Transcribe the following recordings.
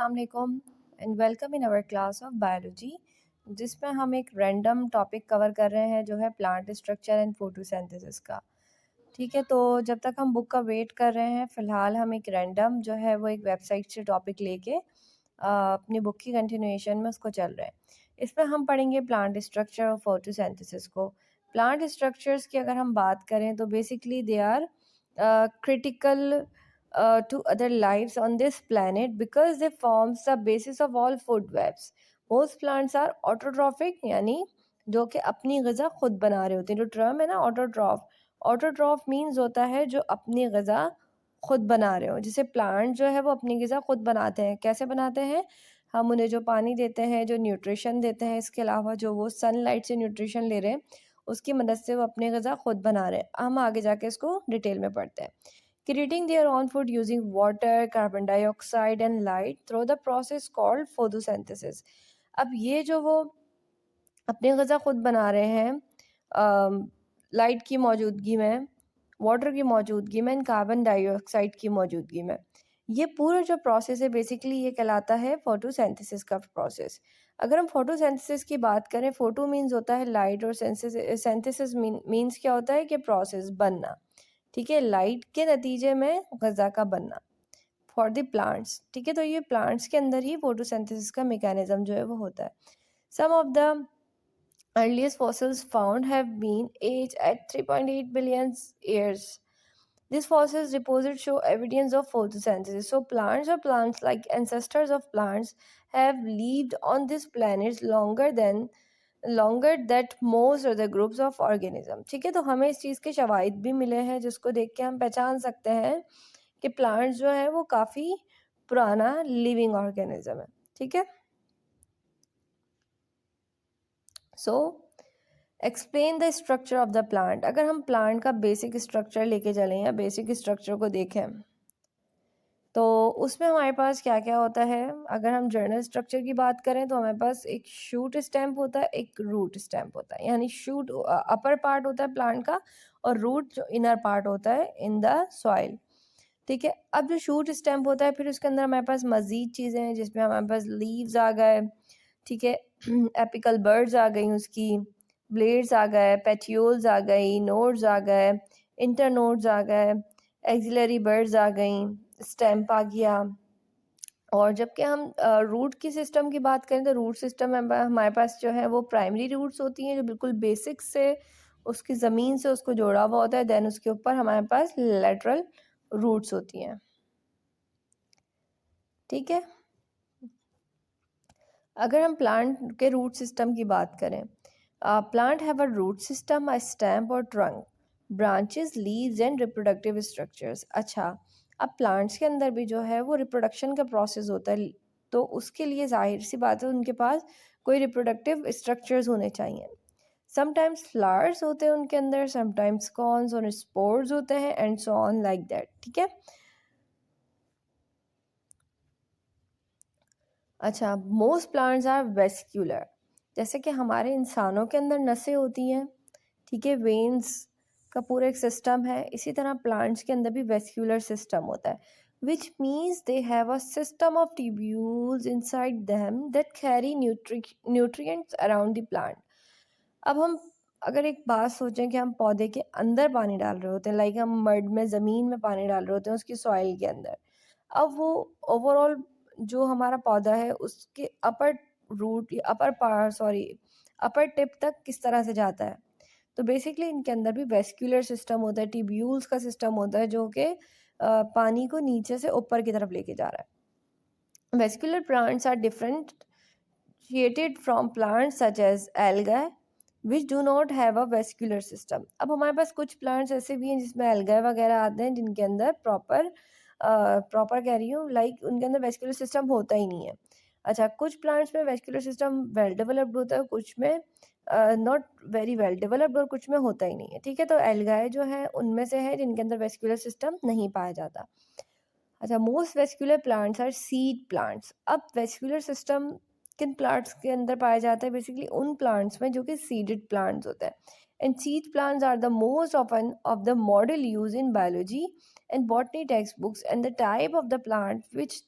अस्सलाम वालेकुम and welcome in our class of biology, जिसमें हम एक रैंडम टॉपिक कवर कर रहे हैं जो है प्लांट स्ट्रक्चर एंड फोटोसिंथेसिस का। ठीक है, तो जब तक हम बुक का वेट कर रहे हैं, फ़िलहाल हम एक रैंडम जो है वो एक वेबसाइट से टॉपिक लेके अपनी बुक की कंटिन्यूएशन में उसको चल रहे हैं। इसमें हम पढ़ेंगे प्लांट स्ट्रक्चर और फोटोसिंथेसिस को। प्लांट स्ट्रक्चर्स की अगर हम बात करें तो basically they are critical to other lives on this planet because they forms the basis of all food webs. Most plants are autotrophic, यानी जो कि अपनी ग़िज़ा खुद बना रहे होते हैं। जो टर्म है ना ऑटोट्रॉफ, ऑटोट्रॉफ मीन्स होता है जो अपनी ग़िज़ा खुद बना रहे हो। जैसे प्लांट जो है वो अपनी ग़िज़ा खुद बनाते हैं। कैसे बनाते हैं? हम उन्हें जो पानी देते हैं, जो न्यूट्रिशन देते हैं, इसके अलावा जो वो सनलाइट से न्यूट्रिशन ले रहे हैं, उसकी मदद से वो अपनी ग़िज़ा खुद बना रहे हैं। हम आगे जाके इसको डिटेल में पढ़ते हैं। Creating their own food using water, carbon dioxide and light through the process called photosynthesis. अब ये जो वो अपनी ग़िज़ा खुद बना रहे हैं लाइट की मौजूदगी में, वाटर की मौजूदगी में एंड कार्बन डाइऑक्साइड की मौजूदगी में, ये पूरा जो प्रोसेस है बेसिकली ये कहलाता है फोटोसिंथेसिस का प्रोसेस। अगर हम फोटोसिंथेसिस की बात करें, फोटो मीन्स होता है लाइट और सिंथेसिस मीन्स क्या होता है कि प्रोसेस बनना। ठीक है, लाइट के नतीजे में ग़िज़ा का बनना फॉर द प्लांट्स। ठीक है, तो ये प्लांट्स के अंदर ही फोटोसिंथेसिस का मैकेनिज्म जो है वो होता है। Some of the earliest fossils found have been aged at 3.8 billion years. These fossils deposits show evidence of photosynthesis. So plants or plants like ancestors of plants have lived on this planet longer that most other groups of organism. ठीक है, तो हमें इस चीज़ के शवाहिद भी मिले हैं जिसको देख के हम पहचान सकते हैं कि प्लांट्स जो है वो काफ़ी पुराना लिविंग ऑर्गेनिज्म है। ठीक है, so explain the structure of the plant. अगर हम प्लांट का बेसिक स्ट्रक्चर लेके चलें या बेसिक स्ट्रक्चर को देखें तो उसमें हमारे पास क्या क्या होता है। अगर हम जर्नल स्ट्रक्चर की बात करें तो हमारे पास एक शूट स्टेम्प होता है, एक रूट स्टेम्प होता है। यानी शूट अपर पार्ट होता है प्लांट का और रूट जो इनर पार्ट होता है इन द सॉइल। ठीक है, अब जो शूट स्टेम्प होता है फिर उसके अंदर हमारे पास मज़ीद चीज़ें हैं जिसमें हमारे पास लीव्स आ गए। ठीक है, एपिकल बर्ड्स आ गई, उसकी ब्लेड्स आ गए, पेट्यूल्स आ गई, नोड्स आ गए, इंटरनोड्स आ गए, एक्सिलरी बर्ड्स आ गई, स्टेम्प आ गया। और जबकि हम रूट की सिस्टम की बात करें तो रूट सिस्टम में हमारे पास जो है वो प्राइमरी रूट्स होती हैं जो बिल्कुल बेसिक से उसकी ज़मीन से उसको जोड़ा हुआ होता है। देन उसके ऊपर हमारे पास लेटरल रूट्स होती हैं। ठीक है, अगर हम प्लांट के रूट सिस्टम की बात करें, plant have a root system, a stem और trunk, branches, leaves and reproductive structures. अच्छा, अब प्लांट्स के अंदर भी जो है वो रिप्रोडक्शन का प्रोसेस होता है, तो उसके लिए जाहिर सी बात है उनके पास कोई रिप्रोडक्टिव स्ट्रक्चर्स होने चाहिए। समटाइम्स फ्लावर्स होते हैं उनके अंदर, समटाइम्स कॉन्स और स्पोर्स होते हैं and so on like that. ठीक है, अच्छा, मोस्ट प्लांट्स आर वेस्क्यूलर। जैसे कि हमारे इंसानों के अंदर नसें होती हैं, ठीक है, वेन्स का पूरा एक सिस्टम है, इसी तरह प्लांट्स के अंदर भी वेस्क्यूलर सिस्टम होता है, which means they have a system of tubules inside them that carry nutrients around the plant. अब हम अगर एक बात सोचें कि हम पौधे के अंदर पानी डाल रहे होते हैं, लाइक हम मड में, ज़मीन में पानी डाल रहे होते हैं उसकी सॉइल के अंदर, अब वो ओवरऑल जो हमारा पौधा है उसके अपर रूट, अपर टिप तक किस तरह से जाता है। तो बेसिकली इनके अंदर भी वेस्क्यूलर सिस्टम होता है, ट्यूब्यूल्स का सिस्टम होता है जो कि पानी को नीचे से ऊपर की तरफ लेके जा रहा है। Vascular plants are differentiated from plants such as algae which do not have a vascular system. अब हमारे पास कुछ प्लांट्स ऐसे भी हैं जिसमें algae वगैरह आते हैं जिनके अंदर प्रॉपर कह रही हूँ, लाइक उनके अंदर वेस्कुलर सिस्टम होता ही नहीं है। अच्छा, कुछ प्लांट्स में वेस्कुलर सिस्टम वेल डेवलप्ड होता है, कुछ में नॉट वेरी वेल डेवलप्ड और कुछ में होता ही नहीं है। ठीक है, तो एल्गाए जो है उनमें से है जिनके अंदर वेस्कुलर सिस्टम नहीं पाया जाता। अच्छा, most vascular plants are seed plants. अब वेस्कुलर सिस्टम किन प्लांट्स के अंदर पाया जाता है? बेसिकली उन प्लांट्स में जो कि सीडेड प्लांट्स होते हैं। And seed plants are the most often of the model use in biology and botany textbooks, and the type of the plant which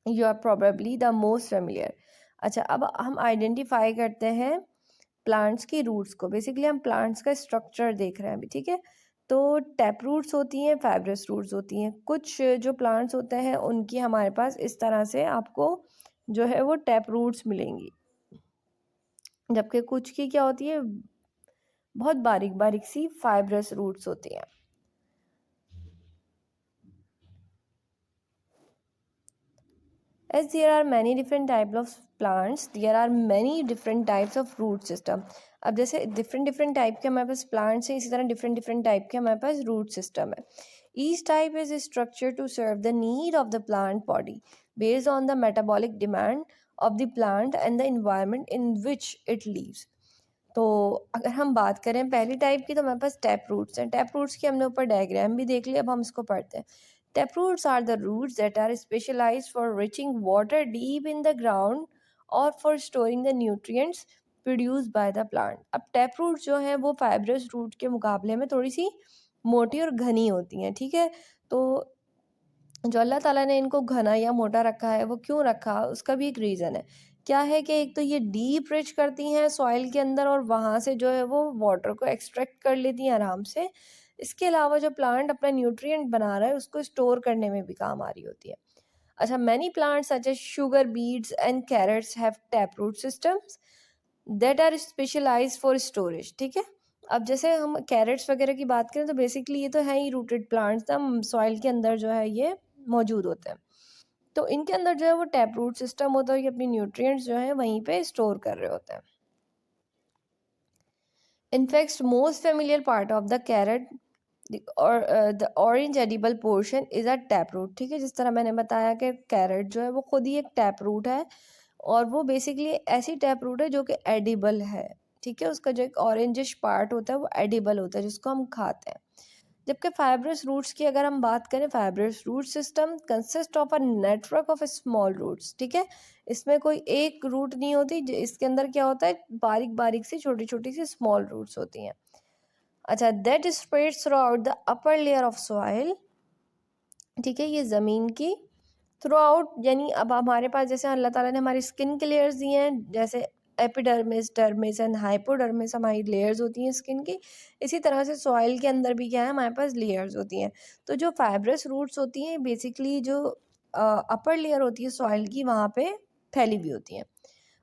you are probably the most familiar. अच्छा, अब हम identify करते हैं plants की roots को। Basically हम plants का structure देख रहे हैं अभी, ठीक है। तो टैप रूट्स होती हैं, फाइब्रस रूट्स होती हैं। कुछ जो प्लांट्स होते हैं उनकी हमारे पास इस तरह से आपको जो है वो टैप रूट्स मिलेंगी, जबकि कुछ की क्या होती है, बहुत बारीक बारीक सी फाइब्रस रूट्स होती हैं। As there are many different types of plants, there are many different types of root system. अब जैसे डिफरेंट डिफरेंट टाइप के हमारे पास प्लांट्स हैं, इसी तरह डिफरेंट डिफरेंट टाइप के हमारे पास रूट सिस्टम है। Each type is structure to serve the need of the plant body based on the metabolic demand of the plant and the environment in which it lives. तो अगर हम बात करें पहली टाइप की, तो हमारे पास टैप रूट्स हैं। टैप रूट्स की हमने ऊपर डायग्राम भी देख लिया, अब हम इसको पढ़ते हैं। Tap roots are the roots that are specialised for reaching water deep in the ground और for storing the nutrients produced by the plant. अब टैप रूट्स जो हैं वो फाइब्रस रूट के मुकाबले में थोड़ी सी मोटी और घनी होती हैं, ठीक है। तो जो अल्लाह ताला ने इनको घना या मोटा रखा है, वो क्यों रखा, उसका भी एक रीज़न है। क्या है कि एक तो ये डीप रिच करती हैं सॉइल के अंदर और वहाँ से जो है वो वाटर को एक्सट्रैक्ट कर लेती हैं आराम से। इसके अलावा जो प्लांट अपना न्यूट्रिएंट बना रहा है उसको स्टोर करने में भी काम आ रही होती है। अच्छा, many plants such as sugar beets and carrots have tap root systems that are specialised for storage, ठीक है। अब जैसे हम कैरेट्स वगैरह की बात करें तो बेसिकली ये तो है ही रूटेड प्लांट्स, हम सॉइल के अंदर जो है ये मौजूद होते हैं। तो इनके अंदर जो है वो टैप रूट सिस्टम होता है, ये अपनी न्यूट्रिएंट्स जो है वहीं पे स्टोर कर रहे होते हैं। In fact most familiar part of the carrot और the orange edible portion is a tap root, ठीक है। जिस तरह मैंने बताया कि कैरेट जो है वो खुद ही एक टैप रूट है, और वो बेसिकली ऐसी टैप रूट है जो कि एडिबल है, ठीक है। उसका जो एक ऑरेंजिश पार्ट होता है वो एडिबल होता है, जिसको हम खाते हैं। जबकि फाइब्रस रूट्स की अगर हम बात करें, fibrous root system consist of a network of small roots, ठीक है। इसमें कोई एक रूट नहीं होती, इसके अंदर क्या होता है, बारीक बारीक सी छोटी छोटी सी स्मॉल रूट्स होती हैं। अच्छा, that spreads through out the upper layer of soil, ठीक है, ये ज़मीन की थ्रू आउट, यानी अब हमारे पास जैसे अल्लाह ताला ने हमारी स्किन के लेयर्स दिए हैं, जैसे एपिडर्मिस, डर्मिस एंड हाइपोडर्मिस हमारी लेयर्स होती हैं स्किन की, इसी तरह से सॉइल के अंदर भी क्या है, हमारे पास लेयर्स होती हैं। तो जो फाइब्रस रूट्स होती हैं बेसिकली जो अपर लेयर होती है सॉइल की, वहाँ पे फैली हुई होती हैं।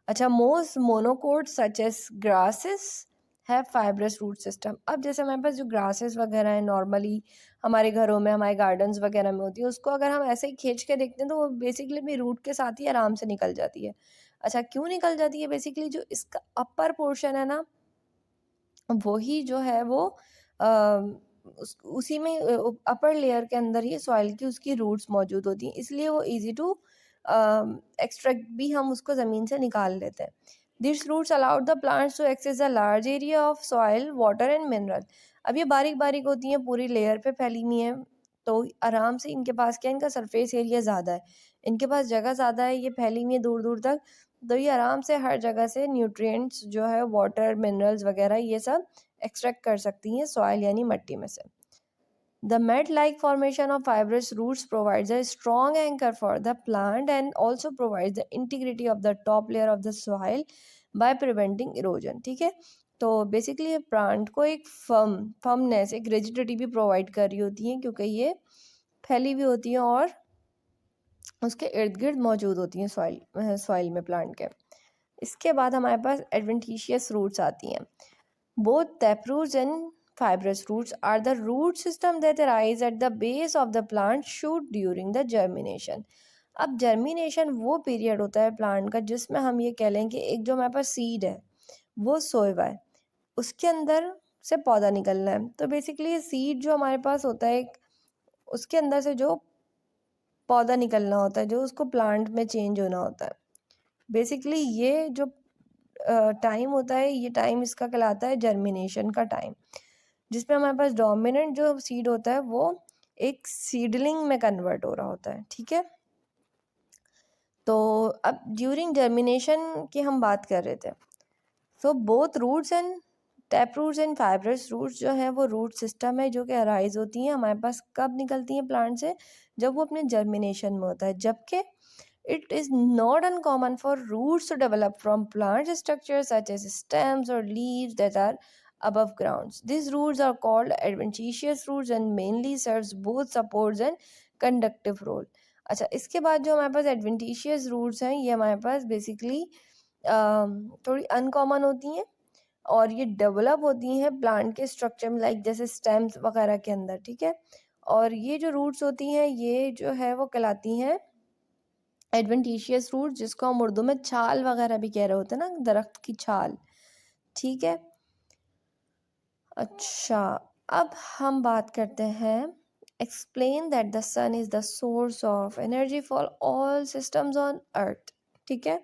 अच्छा, most monocot such as grasses है फाइब्रस रूट सिस्टम। अब जैसे हमारे पास जो ग्रासेस वगैरह हैं नॉर्मली हमारे घरों में, हमारे गार्डन्स वगैरह में होती है, उसको अगर हम ऐसे ही खींच के देखते हैं तो वो बेसिकली अपनी रूट के साथ ही आराम से निकल जाती है। अच्छा, क्यों निकल जाती है, बेसिकली जो इसका अपर पोर्शन है ना, वही जो है वो अ, उसी में अपर लेयर के अंदर ही सॉइल की उसकी रूट्स मौजूद होती हैं, इसलिए वो इजी टू एक्सट्रैक्ट भी हम उसको ज़मीन से निकाल लेते हैं। This roots allowed the plants to access the large area of soil water and mineral. अब ये बारीक बारीक होती हैं, पूरी लेयर पे फैली हुई हैं, तो आराम से इनके पास क्या है, इनका सरफेस एरिया ज़्यादा है, इनके पास जगह ज़्यादा है, ये फैली हुई है दूर दूर तक, तो ये आराम से हर जगह से न्यूट्रिएंट्स जो है वाटर मिनरल्स वगैरह ये सब एक्सट्रैक्ट कर सकती हैं सॉइल यानी मिट्टी में से। The mat-like formation of fibrous roots provides a strong anchor for the plant and also provides the integrity of the top layer of the soil by preventing erosion, ठीक है। तो बेसिकली ये प्लांट को एक फर्मनेस, एक rigidity भी provide कर रही होती है, क्योंकि ये फैली हुई होती हैं और उसके इर्द गिर्द मौजूद होती हैं सॉइल में प्लांट के। इसके बाद हमारे पास एडवेंटिशियस रूट्स आती हैं। Both taproots and fibrous roots are the root system that arise at the base of the plant shoot during the germination. अब जर्मिनेशन वो पीरियड होता है प्लांट का जिसमें हम ये कह लें कि एक जो हमारे पास सीड है वो सोया हुआ है, उसके अंदर से पौधा निकलना है। तो बेसिकली ये सीड जो हमारे पास होता है, उसके अंदर से जो पौधा निकलना होता है, जो उसको प्लांट में चेंज होना होता है, बेसिकली ये जो टाइम होता है, ये टाइम इसका कहलाता है जर्मिनेशन का टाइम, जिसमें हमारे पास डोमिनेंट जो सीड होता है वो एक सीडलिंग में कन्वर्ट हो रहा होता है, ठीक है। तो अब ड्यूरिंग जर्मिनेशन की हम बात कर रहे थे। So both roots and tap roots and fibrous roots जो है वो रूट सिस्टम है जो कि अराइज होती हैं हमारे पास, कब निकलती हैं प्लांट से, जब वो अपने जर्मिनेशन में होता है। जबकि It is not uncommon for roots to develop from plant structures such as stems or leaves that are above grounds. These roots are called adventitious roots and mainly serves both supports and conductive role. अच्छा, इसके बाद जो हमारे पास adventitious roots हैं ये हमारे पास basically थोड़ी uncommon होती हैं और ये डेवलप होती हैं प्लांट के स्ट्रक्चर में, लाइक जैसे स्टेम्स वगैरह के अंदर, ठीक है। और ये जो रूट्स होती हैं ये जो है वो कहलाती हैं एडवेंटिशियस रूट, जिसको हम उर्दू में छाल वगैरह भी कह रहे होते हैं ना, दरख्त की छाल, ठीक है। अच्छा, अब हम बात करते हैं explain that the sun is the source of energy for all systems on earth, ठीक है।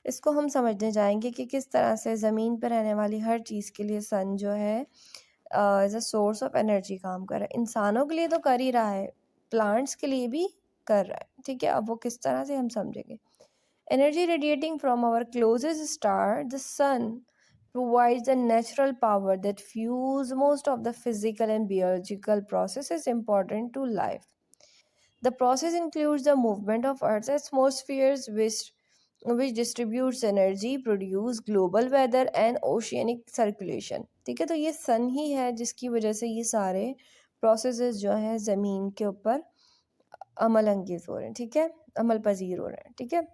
इसको हम समझने जाएंगे कि किस तरह से ज़मीन पर रहने वाली हर चीज़ के लिए सन जो है as a source of energy काम कर रहा है। इंसानों के लिए तो कर ही रहा है, प्लांट्स के लिए भी कर रहा है, ठीक है। अब वो किस तरह से हम समझेंगे। Energy radiating from our closest star, the sun, provides the natural power that fuels most of the physical and biological processes important to life. The process includes the movement of Earth's atmospheres, which distributes energy, produce global weather and oceanic circulation. ठीक है, तो ये सन ही है जिसकी वजह से ये सारे प्रोसेसेस जो हैं ज़मीन के ऊपर अमल अंगेज हो रहे हैं, ठीक है, अमल पजीर हो रहे हैं, ठीक है।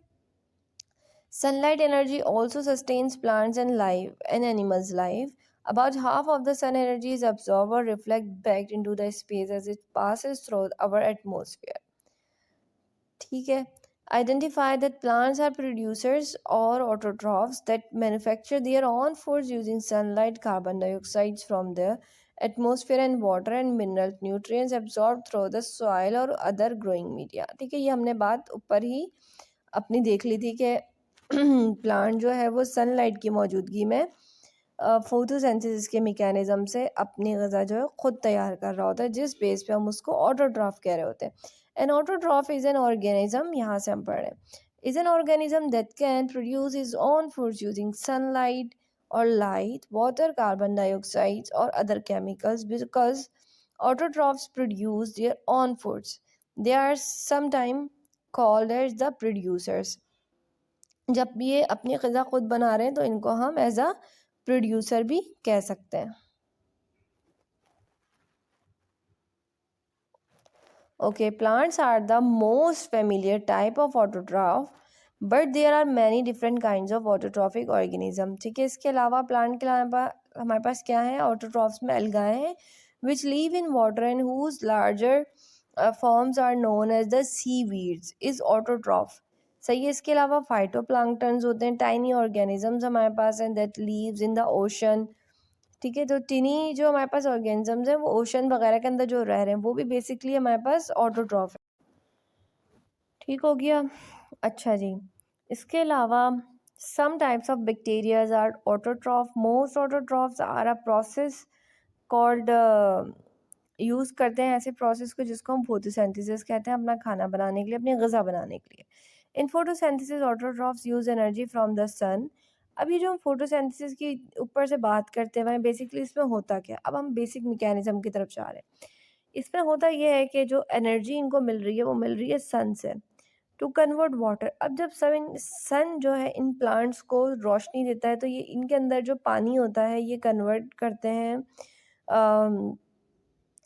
Sunlight energy also sustains plants and life and animals' life. About half of the sun energy is absorbed or reflected back into the space as it passes through our atmosphere. ठीक है. Identify that plants are producers or autotrophs that manufacture their own foods using sunlight, carbon dioxide from the atmosphere and water and mineral nutrients absorbed through the soil or other growing media. ठीक है, ये हमने बात ऊपर ही अपनी देख ली थी कि प्लांट जो है वो सनलाइट की मौजूदगी में फोटोसिंथेसिस के मैकेनिज्म से अपनी ग़िज़ा जो है ख़ुद तैयार कर रहा होता है, जिस बेस पे हम उसको ऑटोट्रॉफ कह रहे होते हैं। An autotroph is an organism, यहाँ से हम पढ़ रहे हैं, is an organism that can produce his own foods using sunlight और लाइट, वाटर, कार्बन डाइऑक्साइड और other chemicals. Because autotrophs produce their own foods, they are sometimes called as the producers। जब ये अपनी ग़िज़ा ख़ुद बना रहे हैं तो इनको हम एज अ प्रोड्यूसर भी कह सकते हैं। Okay, plants are the most familiar type of autotroph, but there are many different kinds of autotrophic organism. ठीक है, इसके अलावा प्लांट के अलावा हमारे पास क्या है, ऑटोट्रॉफ्स में अलगाए हैं which live in water and whose larger forms are known as the seaweeds is autotroph. सही है, इसके अलावा फाइटोप्लैंक्टन्स होते हैं, टाइनी ऑर्गेनिजम्स हमारे पास हैं that leaves in the ocean. ठीक है, तो टिनी जो हमारे पास ऑर्गेनिजम्स हैं वो ओशन वगैरह के अंदर जो रह रहे हैं वो भी बेसिकली हमारे पास ऑटोट्रॉफ है। ठीक हो गया। अच्छा जी, इसके अलावा some types of bacterias are autotroph. Most autotrophs are a process called, use करते हैं ऐसे प्रोसेस को जिसको हम फोटोसिंथेसिस कहते हैं, अपना खाना बनाने के लिए, अपनी ग़िज़ा बनाने के लिए। In photosynthesis autotrophs use energy from the sun. अभी जो हम फोटोसिंथेसिस की ऊपर से बात करते हैं बेसिकली इसमें होता क्या, अब हम बेसिक मैकेनिज्म की तरफ जा रहे हैं। इसमें होता यह है कि जो एनर्जी इनको मिल रही है वो मिल रही है सन से टू कन्वर्ट वाटर। अब जब सन जो है इन प्लांट्स को रोशनी देता है तो ये इनके अंदर जो पानी होता है ये कन्वर्ट करते हैं,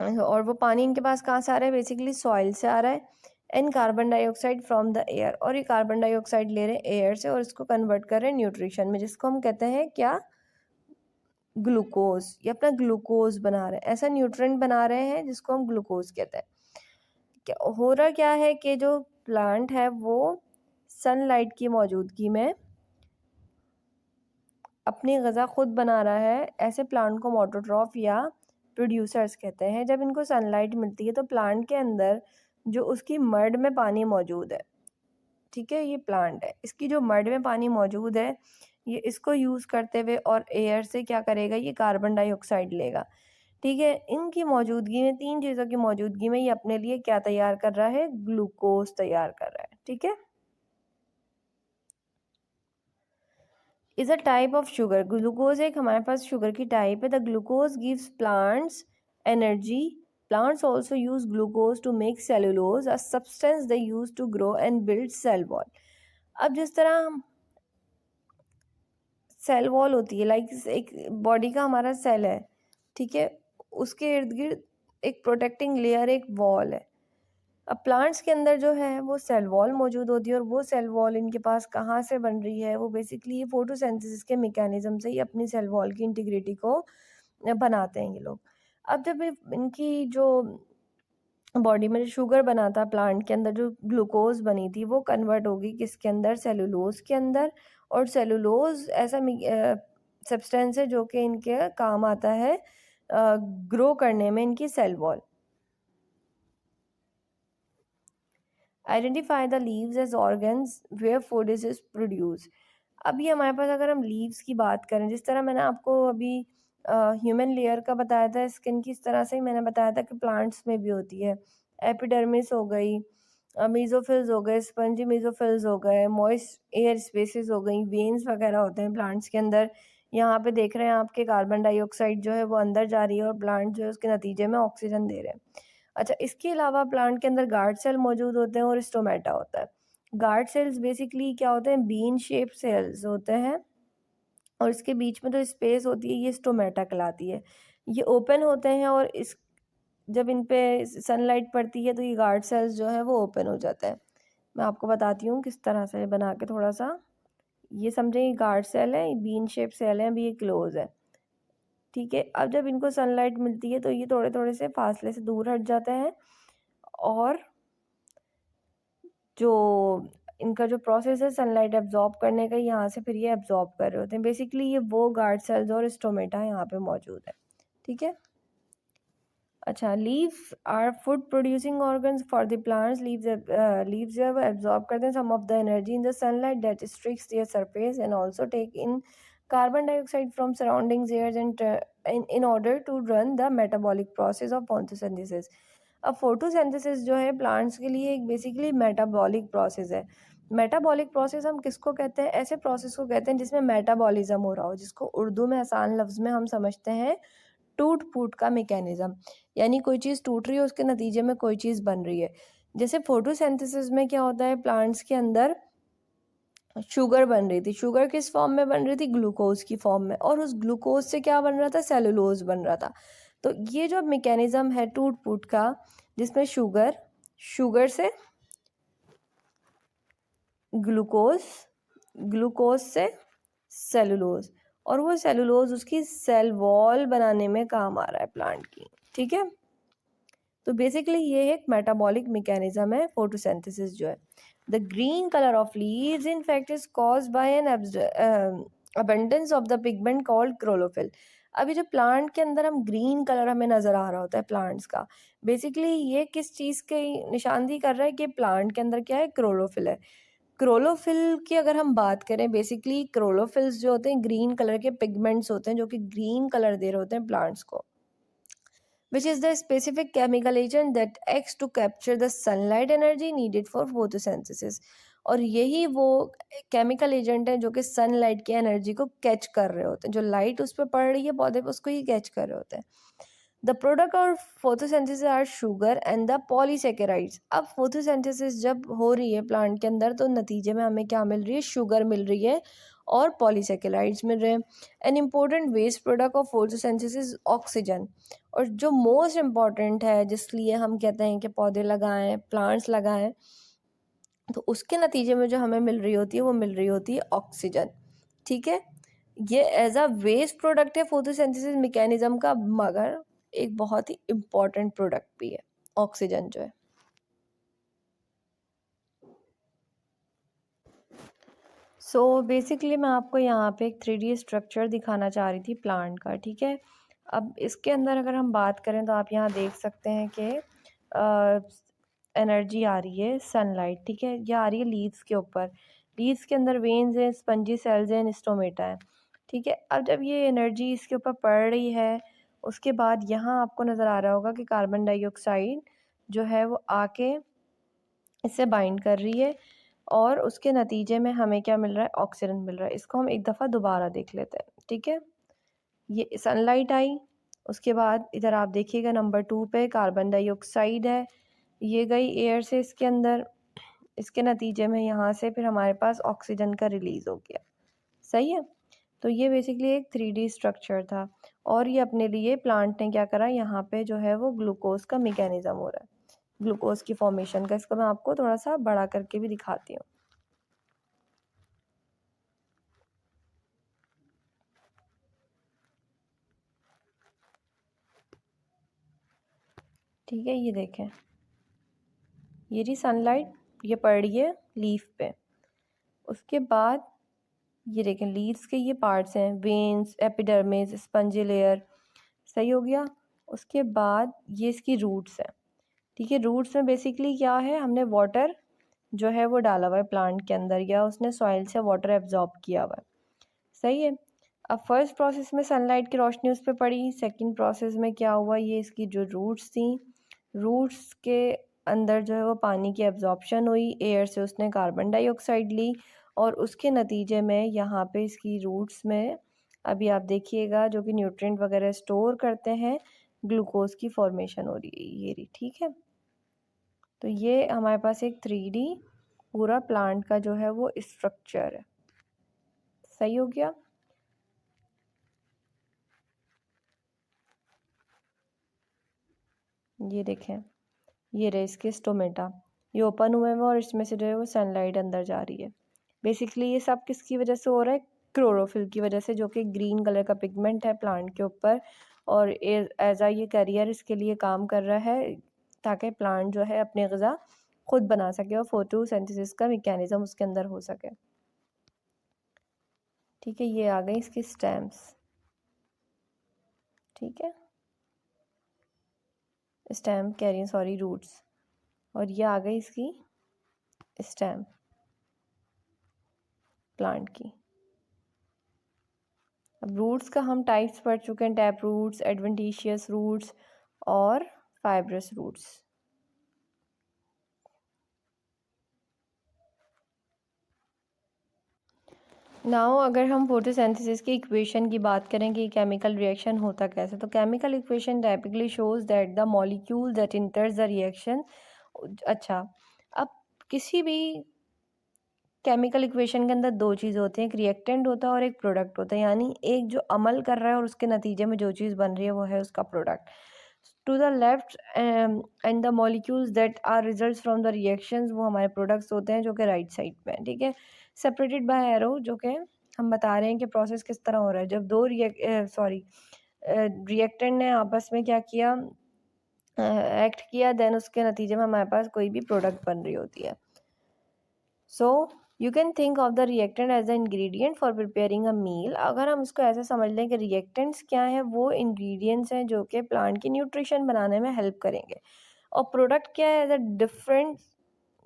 और वो पानी इनके पास कहाँ से आ रहा है, बेसिकली सॉइल से आ रहा है, and carbon dioxide from the air, और ये कार्बन डाइऑक्साइड ले रहे हैं एयर से और इसको कन्वर्ट कर रहे हैं न्यूट्रिशन में, जिसको हम कहते हैं क्या, ग्लूकोज। ये अपना ग्लूकोज बना रहे हैं, ऐसा न्यूट्रिएंट बना रहे हैं जिसको हम ग्लूकोज कहते हैं। क्या हो रहा क्या है कि जो प्लांट है वो सनलाइट की मौजूदगी में अपनी ग़िज़ा खुद बना रहा है, ऐसे प्लांट को ऑटोट्रॉफ या प्रोड्यूसर्स कहते हैं। जब इनको सनलाइट मिलती है तो प्लांट के अंदर जो उसकी मड में पानी मौजूद है, ठीक है, ये प्लांट है, इसकी जो मड में पानी मौजूद है ये इसको यूज़ करते हुए और एयर से क्या करेगा, ये कार्बन डाइऑक्साइड लेगा। ठीक है, इनकी मौजूदगी में, तीन चीज़ों की मौजूदगी में ये अपने लिए क्या तैयार कर रहा है, ग्लूकोज तैयार कर रहा है। ठीक है, is a type of sugar. Glucose एक हमारे पास शुगर की टाइप है। The glucose gives plants energy Plants also use glucose to make cellulose, a substance they use to grow and build cell wall. अब जिस तरह सेल वॉल होती है, like एक बॉडी का हमारा सेल है, ठीक है, उसके इर्द गिर्द एक प्रोटेक्टिंग लेयर, एक वॉल है। अब प्लांट्स के अंदर जो है वो सेल वॉल मौजूद होती है, और वो सेल वॉल इनके पास कहाँ से बन रही है, वो बेसिकली ये फोटोसिंथेसिस के मैकेनिज्म से ही अपनी सेल वॉल की इंटीग्रिटी को बनाते हैं ये लोग। अब जब इनकी जो बॉडी में जो शुगर बना था प्लांट के अंदर, जो ग्लूकोज बनी थी, वो कन्वर्ट होगी किसके अंदर, सेलुलोज के अंदर। और सेलुलोज ऐसा सब्सटेंस है जो कि इनके काम आता है ग्रो करने में इनकी cell wall. Identify the leaves as organs where food is produce. अभी हमारे पास अगर हम लीव्स की बात करें, जिस तरह मैंने आपको अभी ह्यूमन लेयर का बताया था स्किन की, इस तरह से ही मैंने बताया था कि प्लांट्स में भी होती है। एपिडर्मिस हो गई, मेसोफिल्स हो गए, स्पंजी मेसोफिल्स हो गए, मॉइस्ट एयर स्पेसेस हो गई, वेन्स वगैरह होते हैं प्लांट्स के अंदर। यहाँ पे देख रहे हैं आपके कार्बन डाइऑक्साइड जो है वो अंदर जा रही है, और प्लांट जो है उसके नतीजे में ऑक्सीजन दे रहे हैं। अच्छा, इसके अलावा प्लांट के अंदर गार्ड सेल मौजूद होते हैं और स्टोमेटा होता है। गार्ड सेल्स बेसिकली क्या होते हैं, बीन शेप सेल्स होते हैं, और इसके बीच में जो स्पेस होती है ये स्टोमेटा कहलाती है। ये ओपन होते हैं, और इस जब इन पे सनलाइट पड़ती है तो ये गार्ड सेल्स जो है वो ओपन हो जाते हैं। मैं आपको बताती हूँ किस तरह से बना के, थोड़ा सा ये समझें, ये गार्ड सेल है, बीन शेप सेल है, अभी ये क्लोज है, ठीक है। अब जब इनको सनलाइट मिलती है तो ये थोड़े थोड़े से फासले से दूर हट जाते हैं, और जो इनका जो प्रोसेस है सनलाइट एब्जॉर्ब करने का, यहाँ से फिर ये एब्जॉर्ब कर रहे होते हैं। बेसिकली ये वो गार्ड सेल्स और स्टोमेटा यहाँ पे मौजूद है, ठीक है। अच्छा, leaves are food producing organs for the plants. Leaves जो है वो एब्जॉर्ब करते हैं some of the energy in the sunlight that strikes their surface, and also take in carbon dioxide from surrounding air and in order to run the metabolic process of photosynthesis. अब photosynthesis जो है plants के लिए एक basically metabolic process है। Metabolic process हम किसको कहते हैं, ऐसे प्रोसेस को कहते हैं जिसमें मेटाबॉलिज्म हो रहा हो, जिसको उर्दू में आसान लफ्ज़ में हम समझते हैं टूट फूट का मैकेनिज्म। यानी कोई चीज़ टूट रही है, उसके नतीजे में कोई चीज़ बन रही है। जैसे फोटोसिंथेसिस में क्या होता है, प्लांट्स के अंदर शुगर बन रही थी। शुगर किस फॉर्म में बन रही थी, ग्लूकोज की फॉर्म में, और उस ग्लूकोज से क्या बन रहा था, सेलुलोज बन रहा था। तो ये जो मैकेनिज्म है टूट फूट का, जिसमें शुगर से ग्लूकोज, ग्लूकोज से सेलुलोज, और वो सेलुलोज उसकी सेल वॉल बनाने में काम आ रहा है प्लांट की, ठीक है। तो बेसिकली ये एक मेटाबॉलिक मैकेनिज्म है फोटोसिंथेसिस जो है। The green colour of leaves in fact is caused by an abundance of the pigment called chlorophyll. अभी जो प्लांट के अंदर हम ग्रीन कलर हमें नज़र आ रहा होता है प्लांट्स का, बेसिकली ये किस चीज़ की निशानदी कर रहा है कि प्लांट के अंदर क्या है, क्लोरोफिल है। क्लोरोफिल की अगर हम बात करें, बेसिकली क्लोरोफिल्स जो होते हैं ग्रीन कलर के पिगमेंट्स होते हैं जो कि ग्रीन कलर दे रहे होते हैं प्लांट्स को, which is the specific chemical agent that acts to capture the sunlight energy needed for photosynthesis। और यही वो केमिकल एजेंट है जो कि सनलाइट की एनर्जी को कैच कर रहे होते हैं, जो लाइट उस पर पड़ रही है पौधे पे उसको ही कैच कर रहे होते हैं। The product of photosynthesis are sugar and the polysaccharides. अब फोटोसिंथेसिस जब हो रही है प्लांट के अंदर तो नतीजे में हमें क्या मिल रही है, शुगर मिल रही है और पॉलीसेकेराइड्स मिल रहे हैं। An important waste product of photosynthesis oxygen. और जो मोस्ट इम्पॉर्टेंट है जिसलिए हम कहते हैं कि पौधे लगाएं, प्लांट्स लगाएं, तो उसके नतीजे में जो हमें मिल रही होती है वो मिल रही होती है ऑक्सीजन, ठीक है। ये एज अ वेस्ट प्रोडक्ट है फोटोसिंथेसिस मैकेनिज्म का, मगर एक बहुत ही इम्पॉर्टेंट प्रोडक्ट भी है ऑक्सीजन जो है। सो बेसिकली मैं आपको यहाँ पे एक 3D स्ट्रक्चर दिखाना चाह रही थी प्लांट का, ठीक है। अब इसके अंदर अगर हम बात करें तो आप यहाँ देख सकते हैं कि एनर्जी आ रही है सनलाइट, ठीक है। ये आ रही है लीव्स के ऊपर, लीव्स के अंदर वेन्स हैं, स्पंजी सेल्स हैं, स्टोमेटा है, ठीक है। अब जब ये एनर्जी इसके ऊपर पड़ रही है, उसके बाद यहाँ आपको नज़र आ रहा होगा कि कार्बन डाइऑक्साइड जो है वो आके इससे बाइंड कर रही है, और उसके नतीजे में हमें क्या मिल रहा है, ऑक्सीजन मिल रहा है। इसको हम एक दफ़ा दोबारा देख लेते हैं, ठीक है। ये सनलाइट आई, उसके बाद इधर आप देखिएगा नंबर 2 पे कार्बन डाइऑक्साइड है, ये गई एयर से इसके अंदर, इसके नतीजे में यहाँ से फिर हमारे पास ऑक्सीजन का रिलीज़ हो गया। सही है। तो ये बेसिकली एक 3D स्ट्रक्चर था और ये अपने लिए प्लांट ने क्या करा, यहाँ पे जो है वो ग्लूकोज का मैकेनिज्म हो रहा है, ग्लूकोज की फॉर्मेशन का। इसको मैं आपको थोड़ा सा बड़ा करके भी दिखाती हूँ। ठीक है, ये देखें, ये रही सनलाइट, ये पड़ रही है लीफ पे। उसके बाद ये देखें लीव्स के ये पार्ट्स हैं, वेन्स, एपिडर्मिस, स्पंजी लेयर। सही हो गया। उसके बाद ये इसकी रूट्स हैं। ठीक है, रूट्स में बेसिकली क्या है, हमने वाटर जो है वो डाला हुआ है प्लांट के अंदर, या उसने सॉइल से वाटर एब्जॉर्ब किया हुआ है। सही है। अब फर्स्ट प्रोसेस में सनलाइट की रोशनी उस पर पड़ी, सेकंड प्रोसेस में क्या हुआ, ये इसकी जो रूट्स थी, रूट्स के अंदर जो है वो पानी की एब्जॉर्प्शन हुई, एयर से उसने कार्बन डाइऑक्साइड ली और उसके नतीजे में यहाँ पे इसकी रूट्स में अभी आप देखिएगा जो कि न्यूट्रिएंट वगैरह स्टोर करते हैं, ग्लूकोज की फॉर्मेशन हो रही है, ये रही। ठीक है, तो ये हमारे पास एक 3D पूरा प्लांट का जो है वो स्ट्रक्चर है। सही हो गया। ये देखें, ये रहे इसके स्टोमेटा, ये ओपन हुए हैं और इसमें से जो है वो सनलाइट अंदर जा रही है। बेसिकली ये सब किसकी वजह से हो रहा है, क्लोरोफिल की वजह से, जो कि ग्रीन कलर का पिगमेंट है प्लांट के ऊपर, और एज आ ये करियर इसके लिए काम कर रहा है ताकि प्लांट जो है अपनी ग़िज़ा खुद बना सके और फोटोसिंथेसिस का मैकेनिज्म उसके अंदर हो सके। ठीक है, ये आ गई इसकी स्टेम्स। ठीक है, स्टेम कह रही हूँ, सॉरी, रूट्स। और ये आ गई इसकी स्टेम प्लांट की। अब रूट्स का हम टाइप्स पढ़ चुके हैं, टैप रूट्स, एडवेंटिशियस रूट्स और फाइब्रस रूट्स। नाउ अगर हम फोटोसिंथेसिस की इक्वेशन की बात करें कि केमिकल रिएक्शन होता कैसे, तो chemical equation typically shows that the molecule that इंटर्स the reaction. अच्छा, अब किसी भी केमिकल इक्वेशन के अंदर दो चीज़ होती हैं, एक रिएक्टेंट होता है और एक प्रोडक्ट होता है, यानी एक जो अमल कर रहा है और उसके नतीजे में जो चीज़ बन रही है वो है उसका product. To the left and the molecules that are results from the reactions, वो हमारे प्रोडक्ट्स होते हैं जो कि राइट साइड पे हैं। ठीक है, सेपरेटेड बाय एरो, जो कि हम बता रहे हैं कि प्रोसेस किस तरह हो रहा है। जब दो रिएक्टेंट ने आपस में क्या किया, एक्ट किया, देन उसके नतीजे में हमारे पास कोई भी प्रोडक्ट बन रही होती है। So you can think of the reactant as the ingredient for preparing a meal. अगर हम इसको ऐसे समझ लें कि रिएक्टेंट्स क्या हैं, वो इंग्रेडिएंट्स हैं जो कि प्लांट की न्यूट्रिशन बनाने में हेल्प करेंगे, और प्रोडक्ट क्या है, एज अ डिफरेंट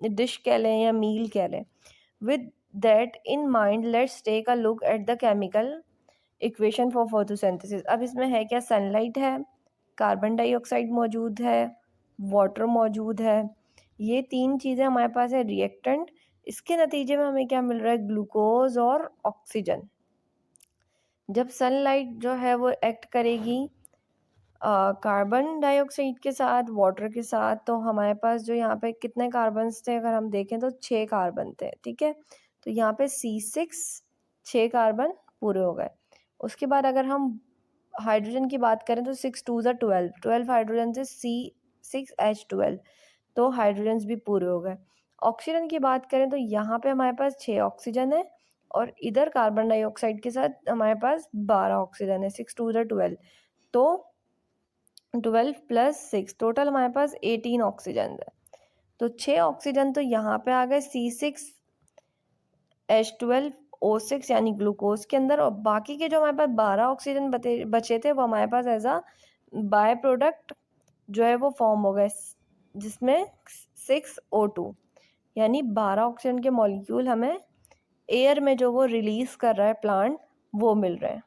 डिश कह लें या मील कह लें। With that in mind, let's take a look at the chemical equation for photosynthesis. अब इसमें है क्या, सनलाइट है, कार्बन डाइऑक्साइड मौजूद है, वाटर मौजूद है, ये तीन चीज़ें हमारे पास है रिएक्टेंट। इसके नतीजे में हमें क्या मिल रहा है, ग्लूकोज और ऑक्सीजन। जब सनलाइट जो है वो एक्ट करेगी कार्बन डाइऑक्साइड के साथ, वाटर के साथ, तो हमारे पास जो यहाँ पे कितने कार्बन्स थे, अगर हम देखें तो 6 कार्बन थे। ठीक है, तो यहाँ पे C6, 6 कार्बन पूरे हो गए। उसके बाद अगर हम हाइड्रोजन की बात करें तो 6 2 12, 12 हाइड्रोजन से C6H12, तो हाइड्रोजन्स भी पूरे हो गए। ऑक्सीजन की बात करें तो यहाँ पे हमारे पास 6 ऑक्सीजन है और इधर कार्बन डाइऑक्साइड के साथ हमारे पास 12 ऑक्सीजन है, 6 2 12, तो 12 प्लस 6, टोटल हमारे पास 18 ऑक्सीजन है। तो 6 ऑक्सीजन तो यहाँ पे आ गए C6H12O6 यानी ग्लूकोज के अंदर, और बाकी के जो हमारे पास 12 ऑक्सीजन बचे थे वो हमारे पास एज अ बाय प्रोडक्ट जो है वो फॉर्म हो गए, जिसमें 6O2 यानी 12 ऑक्सीजन के मॉलिक्यूल हमें एयर में जो वो रिलीज कर रहा है प्लांट, वो मिल रहे हैं।